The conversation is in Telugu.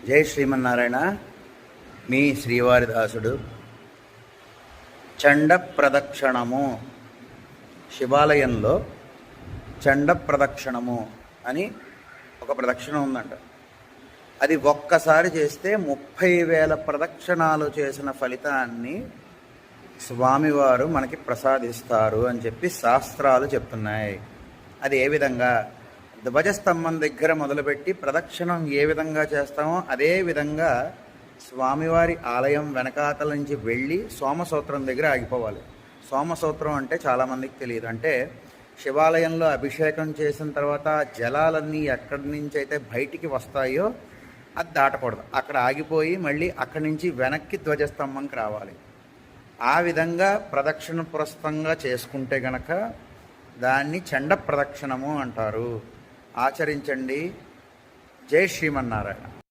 జై శ్రీమన్నారాయణ. మీ శ్రీవారి దాసుడు. చండ ప్రదక్షిణము, శివాలయంలో చండ ప్రదక్షిణము అని ఒక ప్రదక్షిణ ఉందంట. అది ఒక్కసారి చేస్తే 30,000 ప్రదక్షిణాలు చేసిన ఫలితాన్ని స్వామివారు మనకి ప్రసాదిస్తారు అని చెప్పి శాస్త్రాలు చెప్తున్నాయి. అది ఏ విధంగా? ధ్వజస్తంభం దగ్గర మొదలుపెట్టి ప్రదక్షిణం ఏ విధంగా చేస్తామో అదే విధంగా స్వామివారి ఆలయం వెనకాతల నుంచి వెళ్ళి సోమసూత్రం దగ్గర ఆగిపోవాలి. సోమసూత్రం అంటే చాలామందికి తెలియదు. అంటే శివాలయంలో అభిషేకం చేసిన తర్వాత జలాలన్నీ ఎక్కడి నుంచి అయితే బయటికి వస్తాయో అది దాటకూడదు. అక్కడ ఆగిపోయి మళ్ళీ అక్కడి నుంచి వెనక్కి ధ్వజస్తంభంకి రావాలి. ఆ విధంగా ప్రదక్షిణ పురస్తంగా చేసుకుంటే గనక దాన్ని చండ ప్రదక్షిణము అంటారు. ఆచరించండి. జై శ్రీమన్నారాయణ.